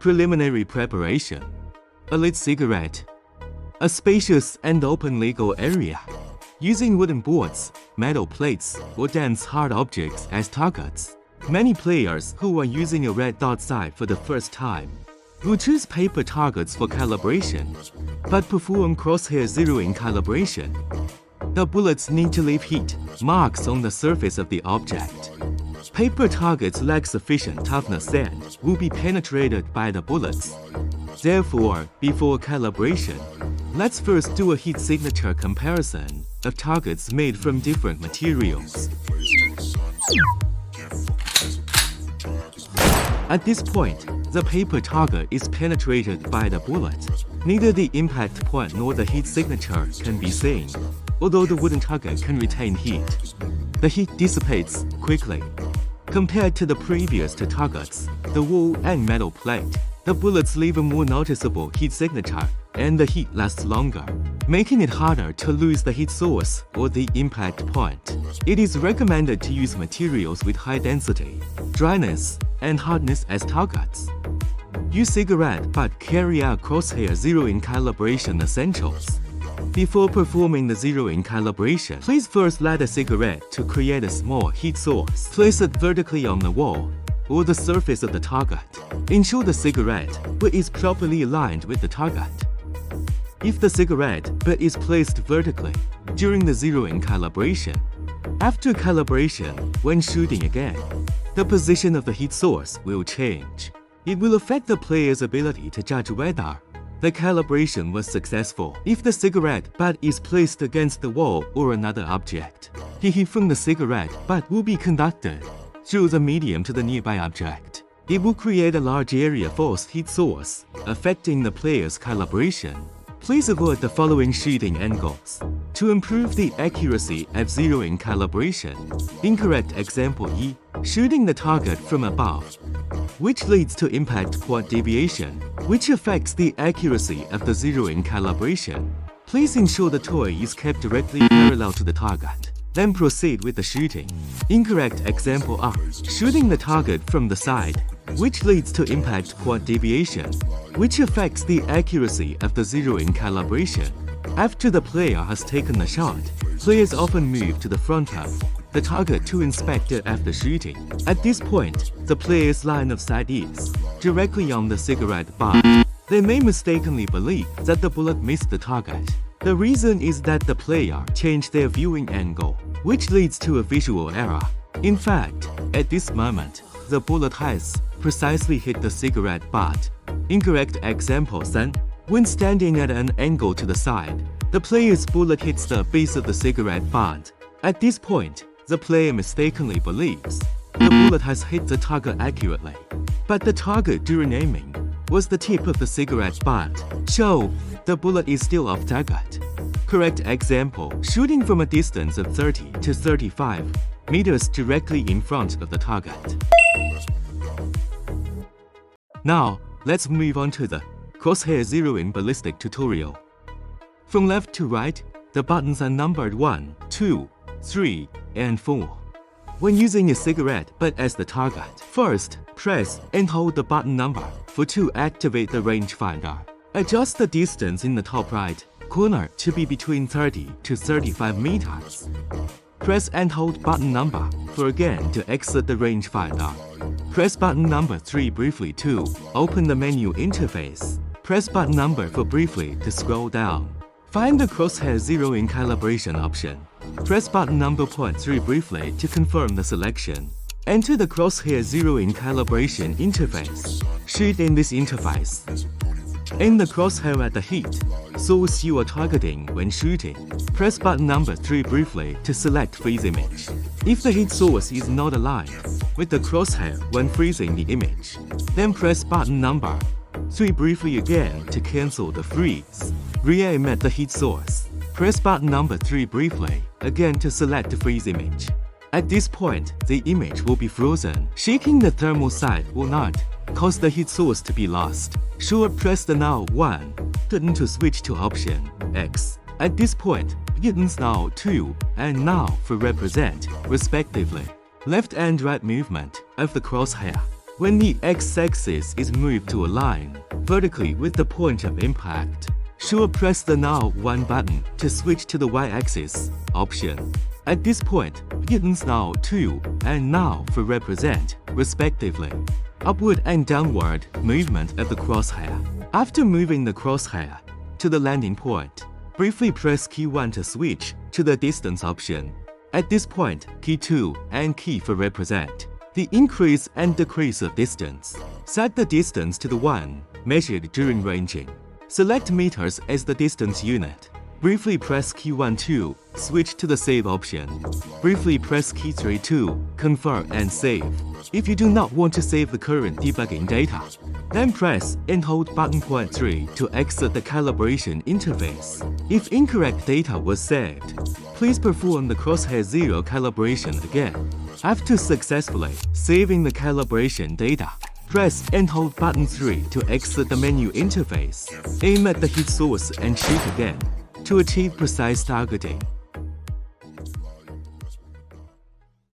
Preliminary preparation. A lit cigarette. A spacious and open legal area. Using wooden boards, metal plates, or dense hard objects as targets. Many players who are using a red dot sight for the first time will choose paper targets for calibration, but perform crosshair zeroing calibration. The bullets need to leave heat marks on the surface of the object. Paper targets lack sufficient toughness and will be penetrated by the bullets. Therefore, before calibration, let's first do a heat signature comparison of targets made from different materials. At this point, the paper target is penetrated by the bullet. Neither the impact point nor the heat signature can be seen, although the wooden target can retain heat. The heat dissipates quickly. Compared to the previous two targets, the wool and metal plate, the bullets leave a more noticeable heat signature, and the heat lasts longer, making it harder to lose the heat source or the impact point. It is recommended to use materials with high density, dryness, and hardness as targets. Use cigarette but carry out crosshair zeroing calibration essentials. Before performing the zeroing calibration, please first light a cigarette to create a small heat source. Place it vertically on the wall or the surface of the target. Ensure the cigarette butt is properly aligned with the target. If the cigarette butt is placed vertically during the zeroing calibration, after calibration, when shooting again, the position of the heat source will change. It will affect the player's ability to judge whether the calibration was successful. If the cigarette butt is placed against the wall or another object, the heat from the cigarette butt will be conducted through the medium to the nearby object. It will create a large area force heat source, affecting the player's calibration. Please avoid the following shooting angles. To improve the accuracy of zeroing calibration, incorrect example E, shooting the target from above, which leads to impact point deviation, which affects the accuracy of the zeroing calibration. Please ensure the toy is kept directly parallel to the target. Then proceed with the shooting. Incorrect example R, shooting the target from the side, which leads to impact point deviation, which affects the accuracy of the zeroing calibration. After the player has taken the shot, players often move to the front of the target to inspect it after shooting. At this point, the player's line of sight is directly on the cigarette butt. They may mistakenly believe that the bullet missed the target. The reason is that the player changed their viewing angle, which leads to a visual error. In fact, at this moment, the bullet has precisely hit the cigarette butt. Incorrect example 3. When standing at an angle to the side, the player's bullet hits the base of the cigarette butt. At this point, the player mistakenly believes the bullet has hit the target accurately, but the target during aiming was the tip of the cigarette butt, so the bullet is still off target. Correct example, shooting from a distance of 30 to 35 meters directly in front of the target. Now, let's move on to the crosshair zeroing ballistic tutorial. From left to right, the buttons are numbered 1, 2, 3, and 4. When using a cigarette butt as the target, first, press and hold the button number 4 to activate the rangefinder. Adjust the distance in the top right corner to be between 30 to 35 meters. Press and hold button number 4 again to exit the rangefinder. Press button number 3 briefly to open the menu interface. Press button number 4 briefly to scroll down. Find the crosshair zeroing calibration option. Press button number 3 briefly to confirm the selection. Enter the crosshair zeroing calibration interface. Shoot in this interface. Aim the crosshair at the heat source you are targeting when shooting. Press button number 3 briefly to select freeze image. If the heat source is not aligned with the crosshair when freezing the image, then press button number 3 briefly again to cancel the freeze. Re-aim at the heat source. Press button number 3 briefly again to select the freeze image. At this point, the image will be frozen. Shaking the thermal sight will not cause the heat source to be lost. Sure, press the now 1 button to switch to option X. At this point, buttons now 2 and now 4 represent, respectively, left and right movement of the crosshair. When the x-axis is moved to a line vertically with the point of impact, sure press the Now 1 button to switch to the y-axis option. At this point, buttons Now 2 and Now for represent, respectively, upward and downward movement of the crosshair. After moving the crosshair to the landing point, briefly press key 1 to switch to the distance option. At this point, key 2 and key for represent the increase and decrease of distance. Set the distance to the one measured during ranging. Select meters as the distance unit. Briefly press key 1 to switch to the save option. Briefly press key 3 to confirm and save. If you do not want to save the current debugging data, then press and hold button point 3 to exit the calibration interface. If incorrect data was saved, please perform the Crosshair 0 calibration again. After successfully saving the calibration data, press and hold button 3 to exit the menu interface. Aim at the heat source and shoot again to achieve precise targeting.